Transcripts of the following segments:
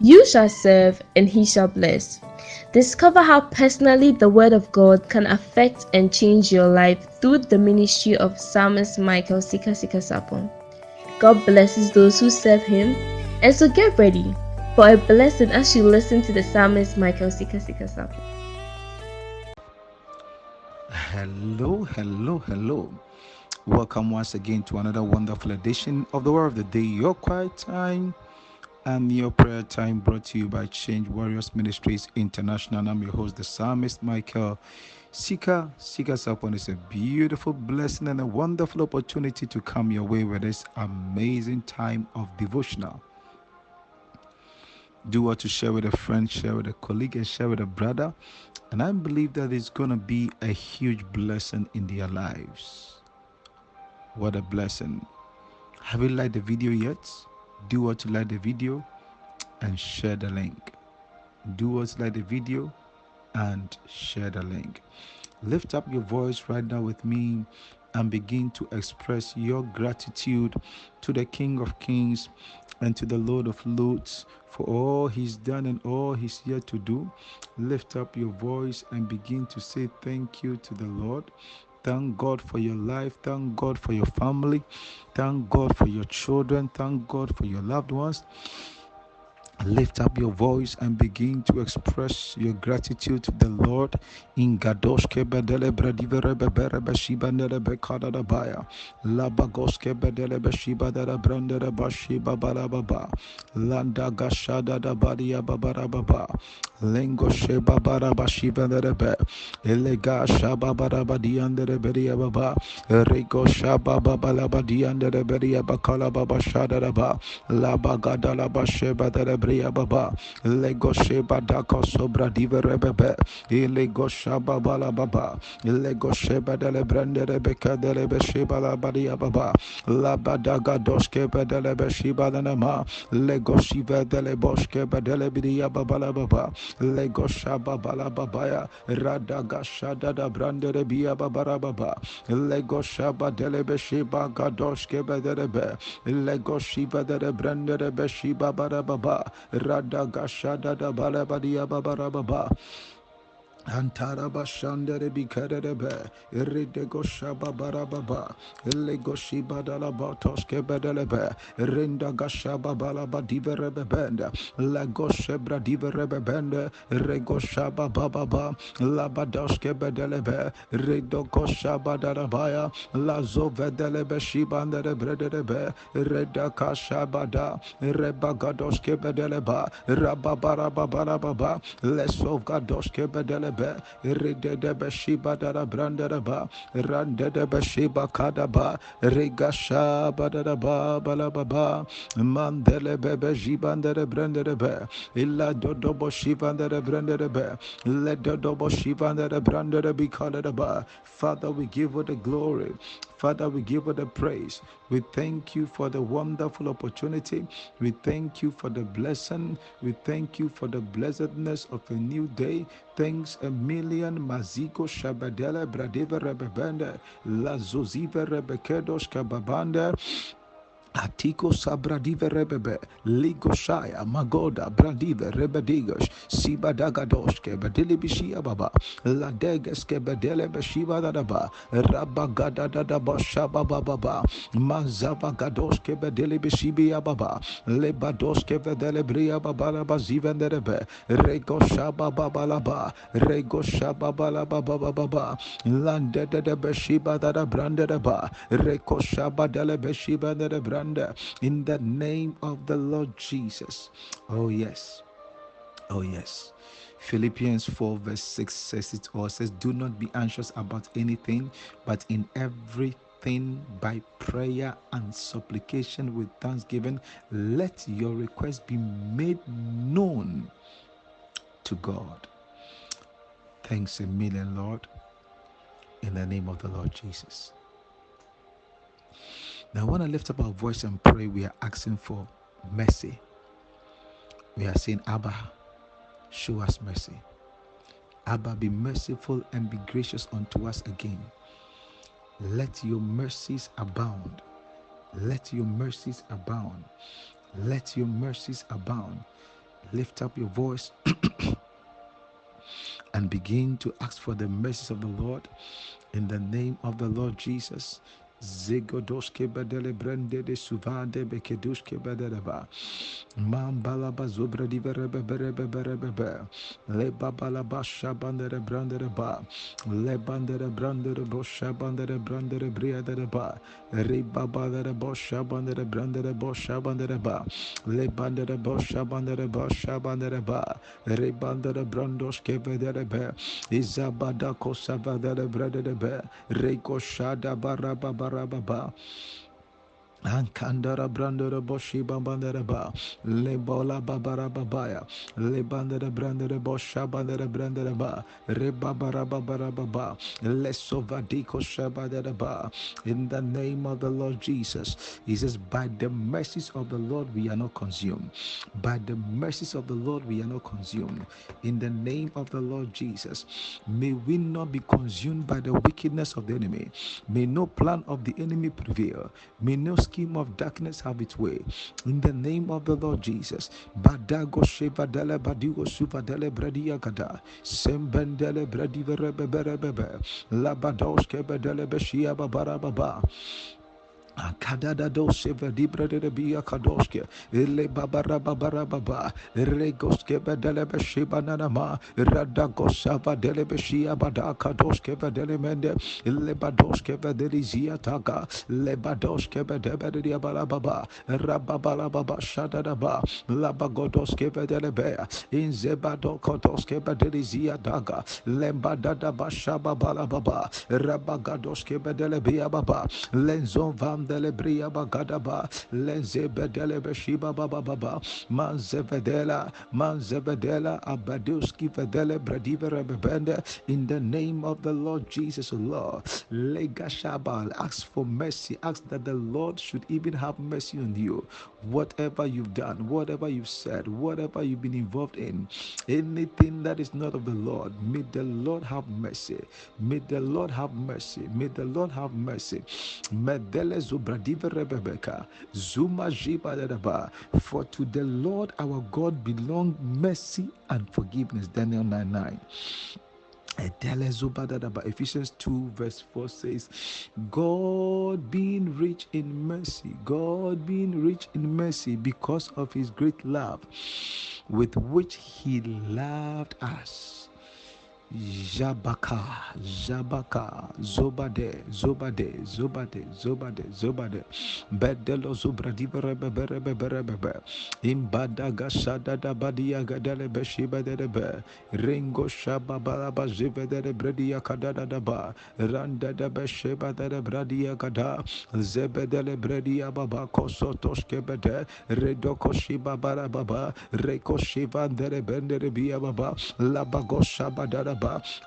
You shall serve, and he shall bless. Discover how personally the Word of God can affect and change your life through the ministry of Psalmist Michael Sika Sika Sapon. God blesses those who serve him, and so get ready for a blessing as you listen to the Psalmist Michael Sika Sika Sapon. Hello. Welcome once again to another wonderful edition of the Word of the Day, your quiet time and your prayer time, brought to you by Change Warriors Ministries International. I'm your host, the Psalmist Michael Sika Sapon. It's a beautiful blessing and a wonderful opportunity to come your way with this amazing time of devotional. Do what to share with a friend, share with a colleague, and share with a brother. And I believe that it's going to be a huge blessing in their lives. What a blessing. Have you liked the video yet? Do what to like the video and share the link. Do what to like the video and share the link. Lift up your voice right now with me and begin to express your gratitude to the King of Kings and to the Lord of Lords for all he's done and all he's yet to do. Lift up your voice and begin to say thank you to the Lord. Thank God for your life. Thank God for your family. Thank God for your children. Thank God for your loved ones. Lift up your voice and begin to express your gratitude to the Lord. In Gadoshke bedele bradivere bebere beshiba nere bekada da baya. Labagoske bedele beshiba da brandere bashiba barababa. Landa gashada da badia babarababa. Lengo sheba barabashiba nere be. Elega shaba barabadiandere beria baba. Rego shaba babalabadiandere beria bakala baba shada da ba. Labagada labasheba dere baba lego sheba dako sobra divere bebe lego shaba bala baba lego sheba dele brande rebeka dele besheba la badia baba labadaga doske bedele beshiba danama lego shiva dele boske bedele bidia baba la baba lego shaba bala babaya radaga shada da brande rebia baba baba lego shaba dele beshiba gadoske bedele be lego shiva dele brande rebeshiba bara baba Radagashada da balabadia babarababa. Antara bashandere bikarebe iridego shaba barababa ilego shiba dala batoske bedelebe rinda gashaba balaba diverebe bende lego shebra diverebe bende rego shaba bababa labadoske bedelebe rido koshaba darabaya lazo vedelebe shibandere bredebe reda kashaba da reba gadoske bedeleba rababara babarababa leso gadoske bedelebe Redede Beshiba Dada Brandaraba Randede Beshiba Kadaba Regasha Badaba Balababa Mandele Bebe Jibandere Branderebe Illa Dodobo Shivandere Branderebe Let Dodobo Shivandere Brandere be called. Father, we give you the glory. Father, we give you the praise. We thank you for the wonderful opportunity. We thank you for the blessing. We thank you for the blessedness of a new day. Thanks a million. Maziko Shabadela Bradiva Rebebende La Zoziva Rebekedos Kababanda Atiko sabradive rebebe, ligoshaya, magoda, bradive, rebedigosh, sibadagadoshke, badilibishia baba, ladegeske bedele beshiva dadaba, rabagada dadaba shababa baba, mazava gadoshke bedele beshibia baba, lebadoshke vedele bria baba bazivenderebe, rego shaba baba laba, rego shaba baba baba, lande de beshiba dada brandeba, reko shaba dele beshiba de brand. In the name of the Lord Jesus. Oh yes. Philippians 4 verse 6 says it all. Says, do not be anxious about anything, but in everything by prayer and supplication with thanksgiving, let your requests be made known to God. Thanks a million, Lord, in the name of the Lord Jesus. Now, I want to lift up our voice and pray. We are asking for mercy. We are saying, Abba, show us mercy. Abba, be merciful and be gracious unto us again. Let your mercies abound. Let your mercies abound. Let your mercies abound. Lift up your voice and begin to ask for the mercies of the Lord in the name of the Lord Jesus. Zigodoske bedele brende de suvande bekeduske bedeleba. Mambalaba zubra di verebe berebe berebe be. Le babalaba shabandere brandere ba. Le bandere brandere bo shabandere brandere briadere ba. Re babalere bo shabandere brandere bo shabandere ba. Le bandere bo shabandere bo shabandere ba. Re bandere brandoske bedele be. Izabada kosavadere brandere be. Re koshada baraba baraba. Ankandara brandara boshi bambandara ba lebola babara babaya lebandara brandara bosha bandara brandara ba rebabara babara baba lesovadiko shabadara ba. In the name of the Lord Jesus, he says, by the mercies of the Lord we are not consumed. By the mercies of the Lord we are not consumed. In the name of the Lord Jesus, may we not be consumed by the wickedness of the enemy. May no plan of the enemy prevail. May no scheme of darkness have its way. In the name of the Lord Jesus. Badago shevadele badigo suvadele bredia gada. Sembendele bredive rebebe. Labadoske bedele beshia babara baba. Akadada dose vedibra de bia kadoske ele babara babara baba regoske vedele beshiba nanama radagosava dele beshia bada kadoske vedele mende ele badoske vedele zia taga le badoske vedele dia bala baba rababala baba shadada ba labagodoske vedele bea in zebado kodoske vedele zia daga lembadada bashaba bala baba rabagadoske vedele bia baba lenzon vam dele bria bagadaba lenze bedele beshiba baba baba manzevedela abaduski vedele bradive rebebende. In the name of the Lord Jesus, O Lord, legashabal, ask for mercy, ask that the Lord should even have mercy on you. Whatever you've done, whatever you've said, whatever you've been involved in, anything that is not of the Lord, may the Lord have mercy. May the Lord have mercy. May the Lord have mercy. Medele zubradive rebebeka zuma jiba dadaba. For to the Lord our God belong mercy and forgiveness. Daniel 9:9. Ephesians 2 verse 4 says, God being rich in mercy, God being rich in mercy because of his great love with which he loved us. Jabaka, Zobade, Bedelo Zubradiberebe, Imbadaga Sadada Badia Gadele Beshiba de Be, Ringo Shababalaba Zive de Bredia Kadada Ba, Randa de Besheba de Bradia Gada, Zebedele Bredia Baba Kosotoske Bede, Redoko Shiba Barababa, Reko Shiva de Bendere Bia Baba, Labago Shabadara.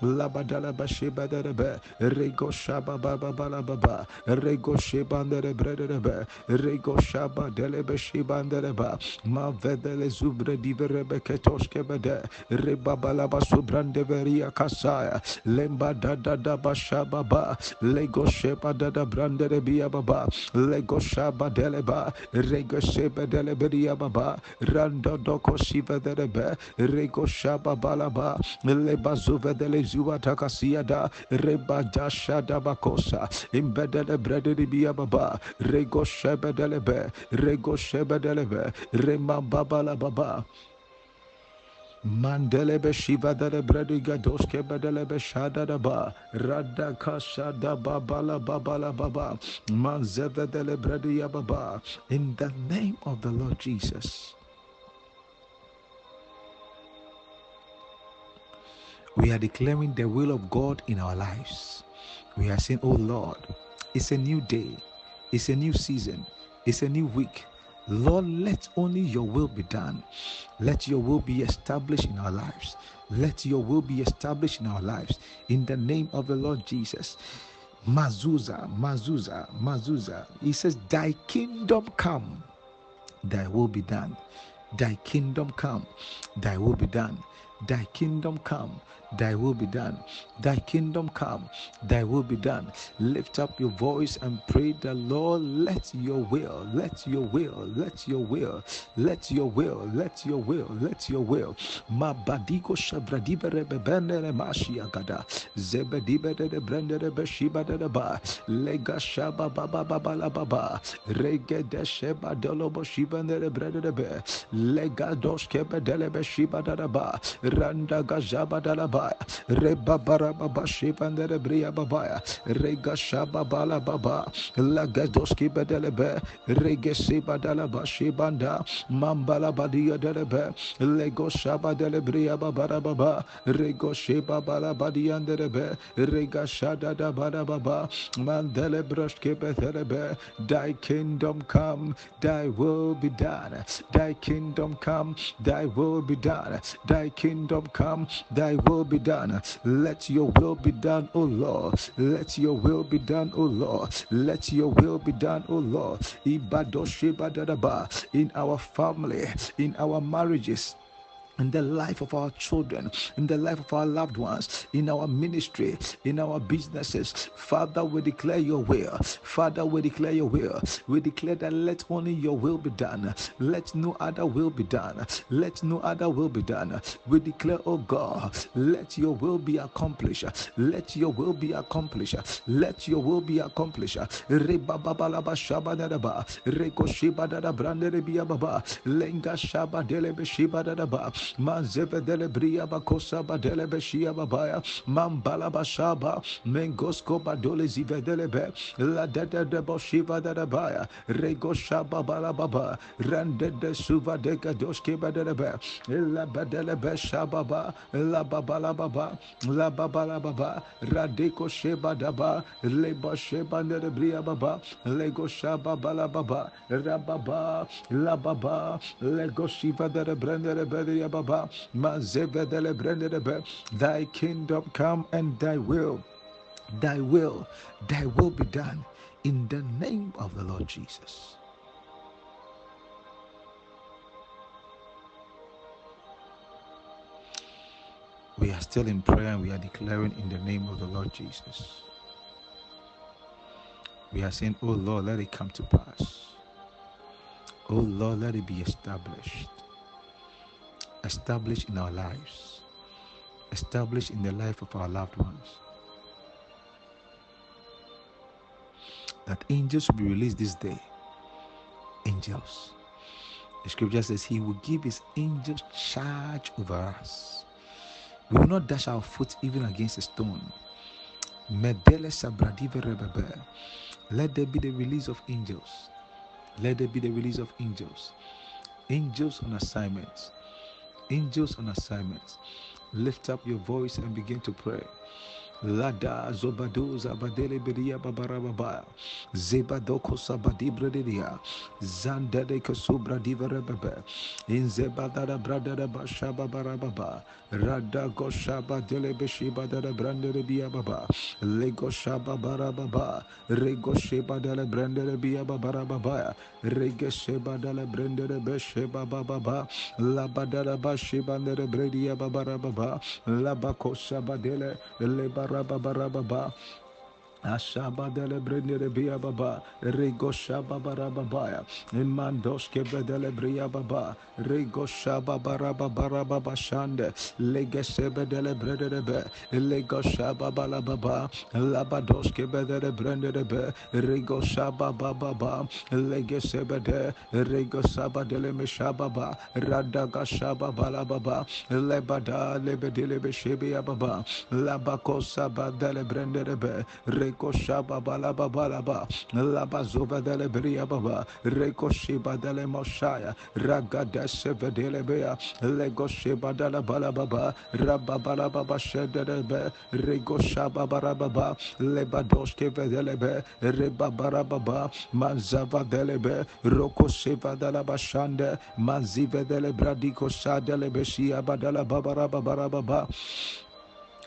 Labadala Bashiba de Be, Rego Shaba Baba Balababa, Rego Shibandere Brederebe, Rego Shaba Delebe Shibandereba, Ma Vedele Zubre Diverebe Ketoske Bede, Rebabalaba Subrandeveria Kasaya, Lemba Dada Bashaba Ba, Lego Sheba Dada Brandere Bia Baba, Lego Shaba Deleba, Rego Sheba Deleberia Baba, Rando Doko Shiva Derebe, Rego Shaba Balaba, Lebazu vedele zua takasiada reba dasha dabakosa imbedele bredeli bia baba rego shebedele be rema baba la baba Mandelebe shiva dele brediga doske bedelebe shada daba rada kasha daba bala baba manzeve dele bredia baba. In the name of the Lord Jesus, we are declaring the will of God in our lives. We are saying, oh Lord, it's a new day. It's a new season. It's a new week. Lord, let only your will be done. Let your will be established in our lives. Let your will be established in our lives. In the name of the Lord Jesus. Mazuza. He says, thy kingdom come, thy will be done. Thy kingdom come, thy will be done. Thy kingdom come, thy will be done. Thy kingdom come, thy will be done. Lift up your voice and pray the Lord, let your will, let your will, let your will, let your will, let your will, let your will. Ma badiko shabradiba rebebende mashi agada. Zebediba de brende de beshiba de ba. Lega shaba baba baba la baba. Rege de sheba dolobo shiba de brede de be. Lega dos kebe dele beshiba de ba. Randa gajaba de la ba. Reba bara baba shiba de bria babaya. Rega shaba bala baba. Lega dos kebe dele be. Rege shiba de la ba shibanda. Mambala badia de be. Lego shaba dele bria babara baba. Rego sheba bala badia de be. Rega shada da bada baba. Mandele brush kebe dele be. Thy kingdom come, thy will be done. Thy kingdom come, thy will be done. Thy kingdom come, thy will be done. Let your will be done, O Lord. Let your will be done, O Lord. Let your will be done, O Lord. In our family, in our marriages, in the life of our children, in the life of our loved ones, in our ministry, in our businesses. Father, we declare your will. Father, we declare your will. We declare that let only your will be done. Let no other will be done. Let no other will be done. We declare, oh God, let your will be accomplished. Let your will be accomplished. Let your will be accomplished. Rebababalaba shabadadaba. Rekoshibadada branderebiababa. Lenga shabadelebe shibadadaba. Manzevedele bria bakosa badele beshia babaya mambala bashaba mengosko badole zivedele be la dede de boshiva de baya rego shaba bala baba rande de suva de gadoske badele be la badele be shababa la babala baba la babala baba radeko sheba daba leba sheba de bria baba lego shaba bala baba rababa la baba lego shiva de brende be baba mazevedele brende be. Thy kingdom come and thy will be done in the name of the Lord Jesus. We are still in prayer and we are declaring in the name of the Lord Jesus. We are saying, oh Lord, let it come to pass. Oh Lord, let it be established in our lives, established in the life of our loved ones. That angels will be released this day. Angels. The scripture says he will give his angels charge over us. We will not dash our foot even against a stone. Let there be the release of angels. Let there be the release of angels. Angels on assignment. Angels on assignment. Lift up your voice and begin to pray. Lada zobado zabadele beria babarababa zebadoko sabadi bredia zandade kosubra divarababa in zebadara bradara bashaba barababa rada goshaba dele beshiba dara brandere bia baba lego shaba barababa rego sheba dele brandere bia babarababa rege sheba dele brandere besheba baba labadara bashiba dele bredia babarababa labako sabadele Rababarababa Ashaba dele brendere bia baba rego shaba barababaya imandoske bedele bria baba rego shaba barababa shande lege sebe dele brendere be lego shaba balababa labadoske bedele brendere be rego shaba baba lege sebe de rego shaba dele meshaba ba radaga shaba balababa lebada lebedele beshebe baba labako saba dele brendere be Reko shaba balaba balaba laba zova dele bria baba reko shiba dele moshaya ragada seve dele bea lego shiba dele balababa rabba balababa shedele be rego shaba barababa leba doske vedele be reba barababa manzava dele be roko shiva dele bashande manzive dele bradiko shadele be shia badala babarababa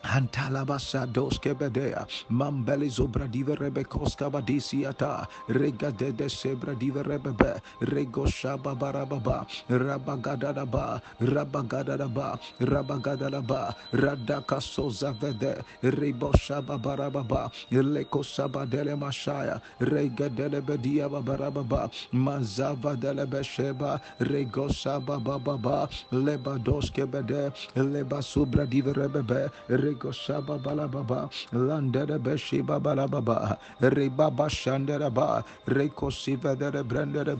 Antalabasa doskebedea, Mambeli zobra diva rebekoska badisiata, Rega de sebra diva rebebe, Rego shaba barababa, Rabagadadaba, Rabagadadaba, Rabagadadaba, Radaka soza vede, Rebo shaba barababa, Leko saba dele mashaya, Rega dele bedia barababa, Mazava dele besheba, Rego shaba bababa, Leba doskebede, Leba subra diva rebebe, Rego shaba balababa, Landere beshiba balababa, Rebaba shanderaba, Reko siva de brandere,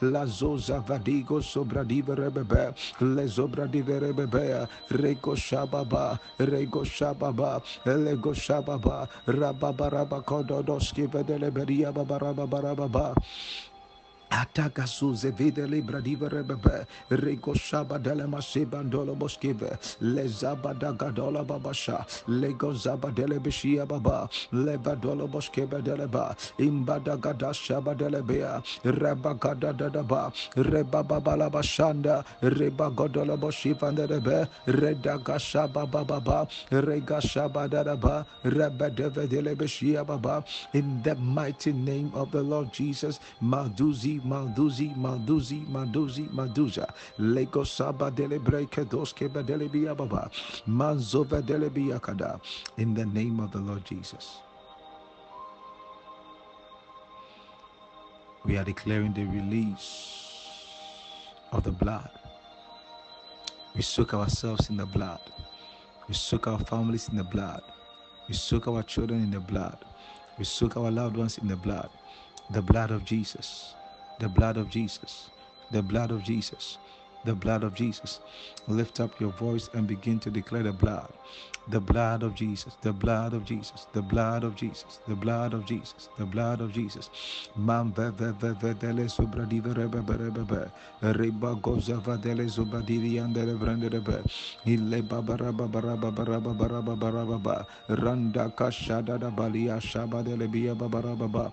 La zoza vadigo sobra diva rebebe, Le zobra diva rebebe, Rego shababa, Rego shababa, Lego shababa, Rababa rabakododoski vedele beria babarababa. Atagasu zevide libra diva rebebe, Rego shaba dele masiba ndolo boskive, Le zaba dagadola babasha, Lego zaba dele bishia baba, Leva dolo boskebe deleba, Imbada gada shaba delebea, Reba gada dadaba, Reba babala bashanda, Reba godola boshiva delebe, Reda gashaba bababa, Rega shaba dadaba, Reba deve dele bishia baba, in the mighty name of the Lord Jesus. Malduzi, Malduzi, Malduzi, Malduzi, Malduza. Lego Saba delebreke doske badelebia baba. Manzova delebia kada. In the name of the Lord Jesus. We are declaring the release of the blood. We soak ourselves in the blood. We soak our families in the blood. We soak our children in the blood. We soak our loved ones in the blood. The blood of Jesus. The blood of Jesus. The blood of Jesus. The blood of Jesus. Lift up your voice and begin to declare the blood. The blood of Jesus. The blood of Jesus. The blood of Jesus. The blood of Jesus. The blood of Jesus. Mam ve ve ve ve dele subradive rebe rebe be. Reba goza va dele zubadiri andere brande rebe. Ile babara babara babara babara babara baba. Randa kashada da balia shaba dele bia babara baba.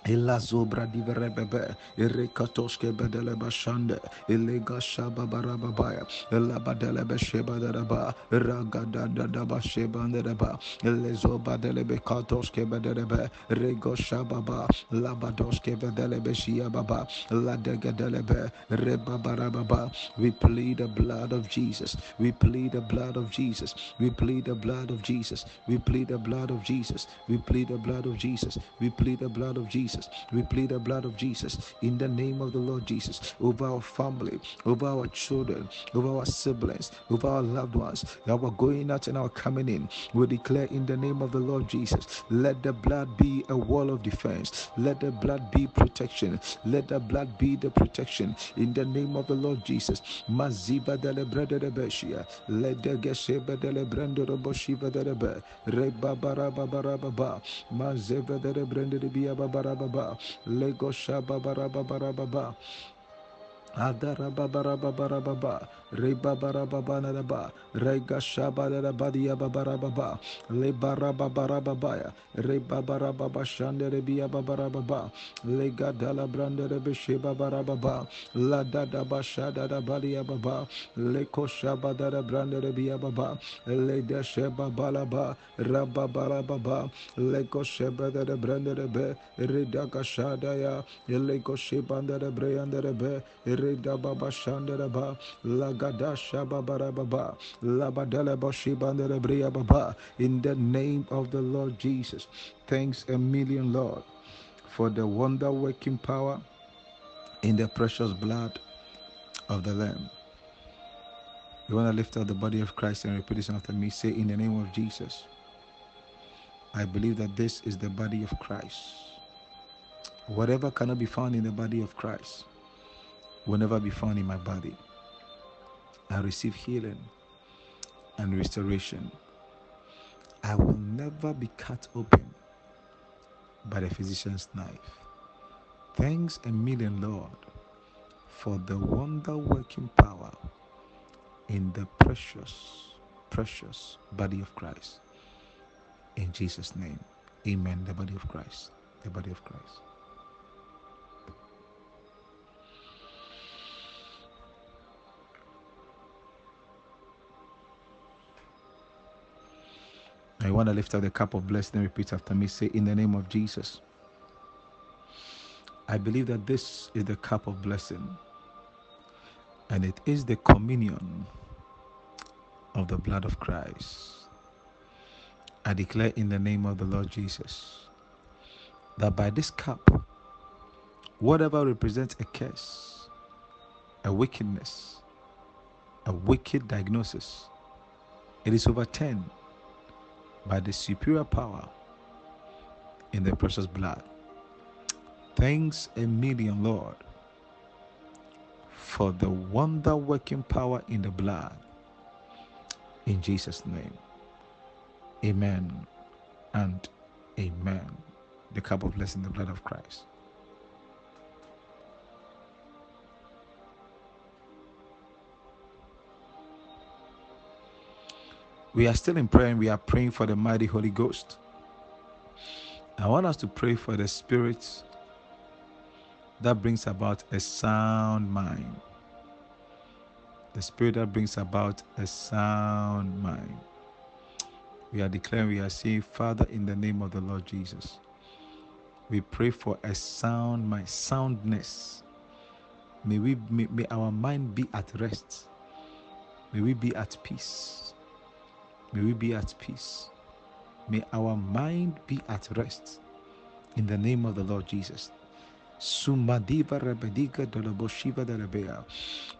Illa zobra di verebebe, irrekatoske bedele bashande, illega shaba barababaya, illa badele besheba daraba, ragada dadaba sheba daraba, ille zoba dele bekatoske bedelebe, rego shababa, labadoske bedele beshia baba, la degadelebe, reba barababa. We plead the blood of Jesus. We plead the blood of Jesus. We plead the blood of Jesus. We plead the blood of Jesus. We plead the blood of Jesus. We plead the blood of Jesus. We plead the blood of Jesus in the name of the Lord Jesus over our family, over our children, over our siblings, over our loved ones, our going out and our coming in. We declare in the name of the Lord Jesus, let the blood be a wall of defense. Let the blood be protection. Let the blood be the protection in the name of the Lord Jesus. Maziba dele brede de beshia, let the gesheba dele brendo de boshiva de be, reba baraba baraba, mazeva de brende de bia baraba, lego shaba baraba baraba. Adarababarababa, Rebabarababa, Rega Shabarabadia Babarababa, Lebarababarababa, Rebabarababa Shanderebia Babarababa, Lega Dala Branderebesheba Barababa, La Dada Bashada Badia Baba, Leko Shabadara Branderebia Baba, Leda Sheba Balaba, Rababarababa, Leko Sheba de Branderebe, Redaka Shadaya, Leko Shebanda de Breanderebe, Reda baba shanderaba, lagada shababarababa, labadala bashibandere baba. In the name of the Lord Jesus, thanks a million, Lord, for the wonder-working power in the precious blood of the Lamb. You want to lift up the body of Christ and repeat this after me. Say, in the name of Jesus, I believe that this is the body of Christ. Whatever cannot be found in the body of Christ will never be found in my body. I receive healing and restoration. I will never be cut open by the physician's knife. Thanks a million, Lord, for the wonder-working power in the precious, precious body of Christ. In Jesus' name, amen. The body of Christ. The body of Christ. I want to lift up the cup of blessing and repeat after me. Say, in the name of Jesus, I believe that this is the cup of blessing, and it is the communion of the blood of Christ. I declare in the name of the Lord Jesus that by this cup, whatever represents a curse, a wickedness, a wicked diagnosis, it is overturned by the superior power in the precious blood. Thanks a million, Lord, for the wonder-working power in the blood. In Jesus' name, amen and amen. The cup of blessing, the blood of Christ. We are still in prayer, and we are praying for the mighty Holy Ghost. I want us to pray for the Spirit that brings about a sound mind. The Spirit that brings about a sound mind. We are declaring, we are saying, Father, in the name of the Lord Jesus, we pray for a sound mind, soundness. May our mind be at rest. May we be at peace. May we be at peace. May our mind be at rest. In the name of the Lord Jesus.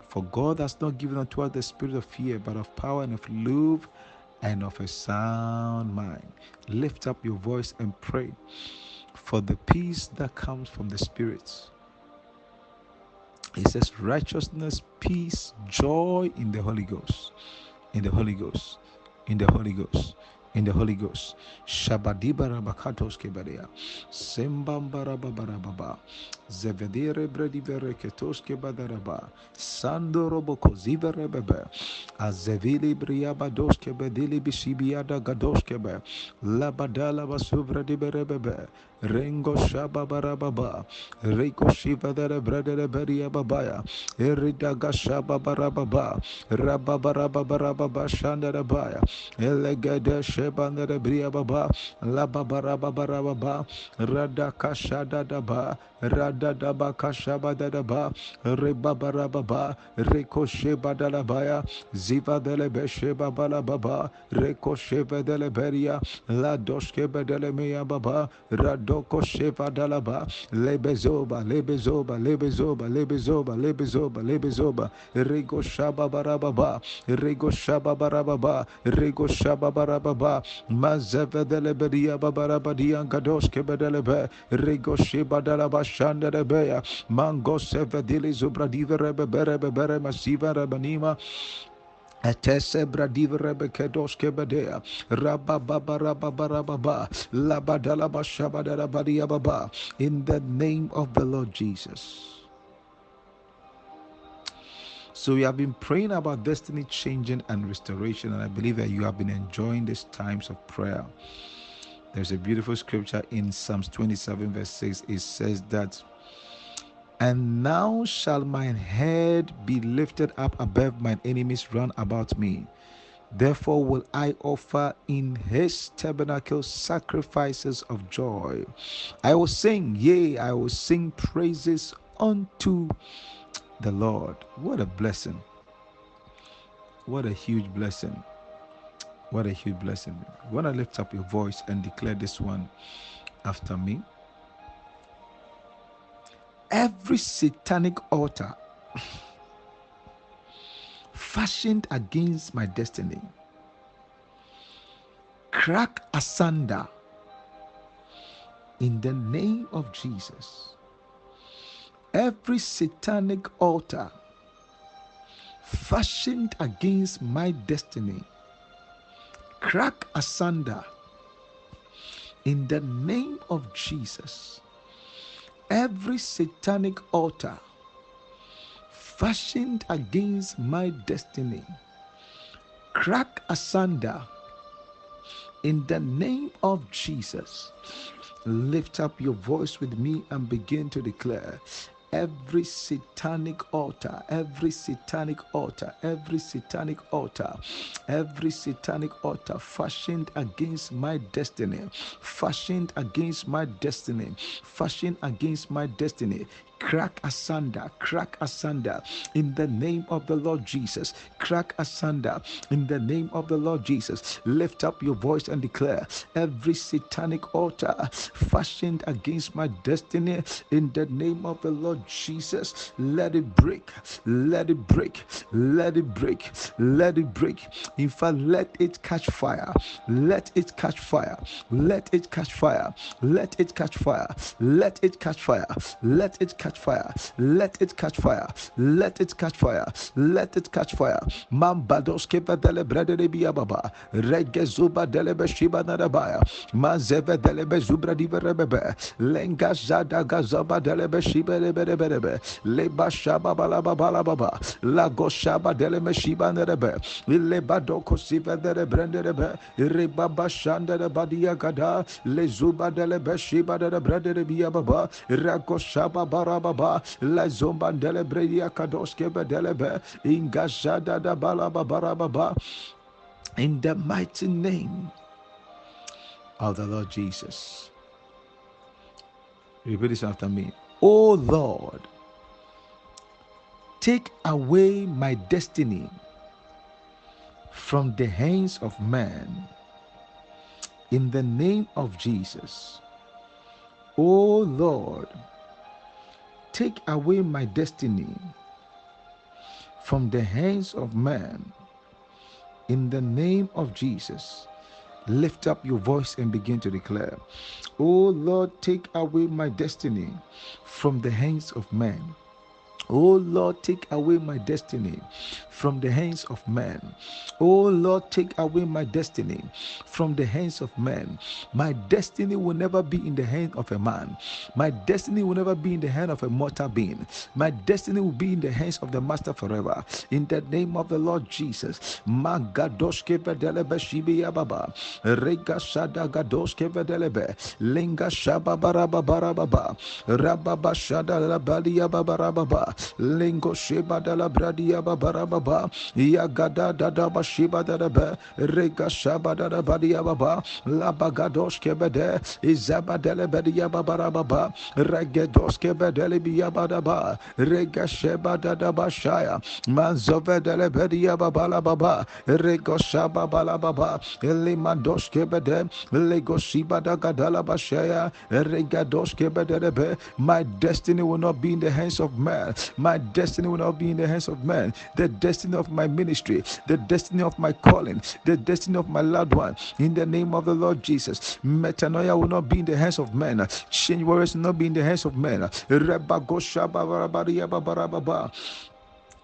For God has not given unto us the spirit of fear, but of power and of love and of a sound mind. Lift up your voice and pray for the peace that comes from the Spirit. It says righteousness, peace, joy in the Holy Ghost. In the Holy Ghost. In the Holy Ghost. In the Holy Ghost. Shabadiba rabakatos kebadia. Sembambara babarababa. Zevedere bredivere ketos kebadaraba. Sando roboko zivere bebe. Azevili briabados kebedili bisibiada gados kebe. Labadala basuvra dibere bebe. Rengo shababarababa. Reko shivadere bredere beria babaya. Eridaga shababarababa. Rababarababarababa shandarabaya. Elegede shebandere bria baba. Lababarababarababa. Radakashadadaba. Radadaba kashabadadaba. Rebabarababa. Reko shebadalabaya. Ziva dele besheba balababa. Reko shebedele beria. La doshkebedele meya baba. Radoko sheva dalaba. Lebezoba, lebezoba, lebezoba, lebezoba, lebezoba, lebezoba. Rego shaba barababa. Rego shaba barababa. Rego shaba barababa. Mazeve deleberia babarabadia gadoske bedelebe. Rego sheba dalaba shandelebe. Mango seve dili zubradive rebebere bebere masiva rebanima. Atese bradiv rebekedoske bedea rababa rababa labadala bashabadala badia baba. In the name of the Lord Jesus. So we have been praying about destiny changing and restoration, and I believe that you have been enjoying these times of prayer. There's a beautiful scripture in Psalms 27 verse 6. It says that, and now shall mine head be lifted up above mine enemies round about me. Therefore will I offer in his tabernacle sacrifices of joy. I will sing, yea, I will sing praises unto the Lord. What a blessing. What a huge blessing. What a huge blessing. You want to lift up your voice and declare this one after me. Every satanic altar fashioned against my destiny, crack asunder in the name of Jesus. Every satanic altar fashioned against my destiny, crack asunder in the name of Jesus. Every satanic altar fashioned against my destiny, crack asunder in the name of Jesus. Lift up your voice with me and begin to declare, every satanic altar, every satanic altar, every satanic altar, every satanic altar fashioned against my destiny, fashioned against my destiny, fashioned against my destiny, crack asunder in the name of the Lord Jesus. Crack asunder in the name of the Lord Jesus. Lift up your voice and declare every satanic altar fashioned against my destiny in the name of the Lord Jesus. Let it break, let it break, let it break, let it break. In fact, let it catch fire, let it catch fire, let it catch fire, let it catch fire, let it catch fire, let it catch fire, let it catch fire, let it catch fire, let it catch fire. Mambados keva dele brede de biababa, rege zuba dele beshiba nadabaya, mazeve dele bezubra diverebebe, lenga zada gazaba dele beshiba lebedebedebe, leba shaba balababa baba, lago shaba dele meshiba nerebe, leba doko sive dele brende rebe, rebaba shanda de badia gada, lezuba dele beshiba de brede de biababa, rago shaba barababa, la zomba dele bredia kadoske bedelebe, ingashada da balababarababa, in the mighty name of the Lord Jesus. Repeat this after me. Oh Lord, take away my destiny from the hands of man in the name of Jesus. Oh Lord, take away my destiny from the hands of man in the name of Jesus. Lift up your voice and begin to declare, oh Lord, take away my destiny from the hands of man. Oh Lord, take away my destiny from the hands of man. Oh Lord, take away my destiny from the hands of man. My destiny will never be in the hand of a man. My destiny will never be in the hand of a mortal being. My destiny will be in the hands of the Master forever. In the name of the Lord Jesus. Magadoshke vedelebe shibiya baba. Rega shada gadoshke vedelebe. Lenga shaba baraba barababa. Rababa shada la balia babarababa. Lengo sheba de la bradia babarababa. Yagada dada bashiba dada Rega shaba dada badia baba. La bagadoshke bede. Izaba dele bedia babarababa. Regedoske bedele biyabadaba, regasheba dadaba shaya, manzove dele bedia babala baba, regoshaba bala baba, elimandoske bede, legoshiba dagadala bashaya, regadoske bedelebe. My destiny will not be in the hands of man. My destiny will not be in the hands of man. The destiny of my ministry, the destiny of my calling, the destiny of my loved one. In the name of the Lord Jesus, metanoia will not be in the hands of men. Change warriors will not be in the hands of men.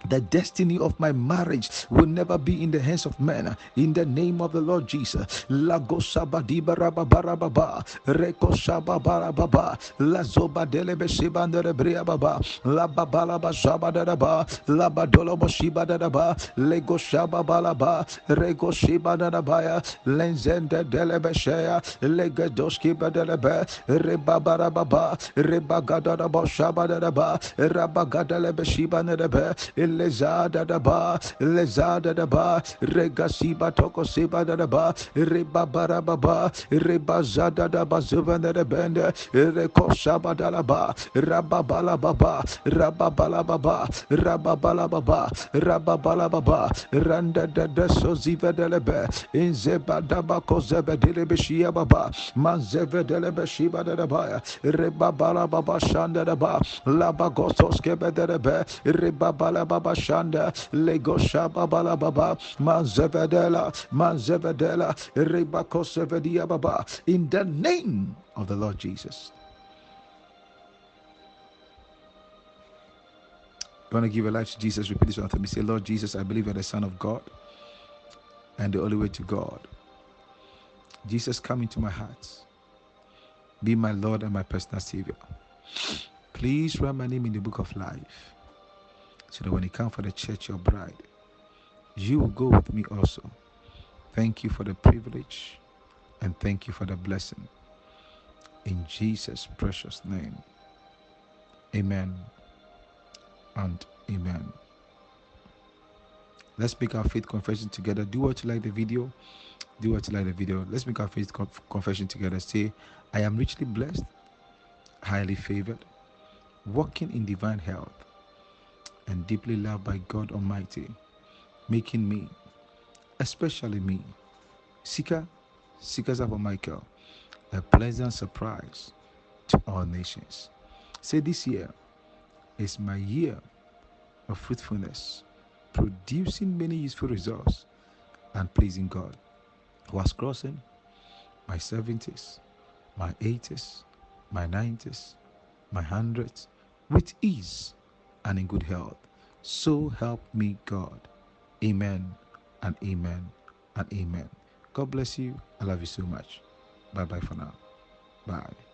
The destiny of my marriage will never be in the hands of men. In the name of the Lord Jesus. Lago sabadiba rababarababa. Reko shababarababa. La zoba delebe shiba nerebria baba. La babalaba shabadaraba. La badolobo shiba daraba. Lego shababalaba. Rego shiba darabaya. Lenzende delebe shea. Legedoski badelebe. Rebabarababa. Rebagadadaba shabadaraba. Rabagadalebe shiba nerebe. Lezada daba, lezada daba, regasiba toko siba daba, rebabara baba, rebazada daba zuvanda de bende, rekosaba dalaba, rababala baba, rababala baba, rababala baba, rababala baba, randa de soziva delebe, inzeba daba kozebe delebeshia baba, manzeve delebeshiba daba, rebabala baba shanda daba, labagosos kebe delebe, rebabala baba shanda lego shaba bala baba manzevedela rebako sevedia baba. In the name of the Lord Jesus. You want to give your life to Jesus? Repeat this after me. Say, Lord Jesus, I believe you're the Son of God and the only way to God. Jesus, come into my heart. Be my Lord and my personal Savior. Please write my name in the book of life, so that when you come for the church, your bride, you will go with me also. Thank you for the privilege and thank you for the blessing. In Jesus' precious name. Amen and amen. Let's make our faith confession together. Do what you like the video. Do what you like the video. Let's make our faith confession together. Say, I am richly blessed, highly favored, walking in divine health, and deeply loved by God Almighty, making me, especially me, seekers of Michael, a pleasant surprise to all nations. Say, this year is my year of fruitfulness, producing many useful results and pleasing God, who was crossing my 70s, my 80s, my 90s, my 100s with ease and in good health. So help me God. Amen and amen and amen. God bless you. I love you so much. Bye bye for now. Bye.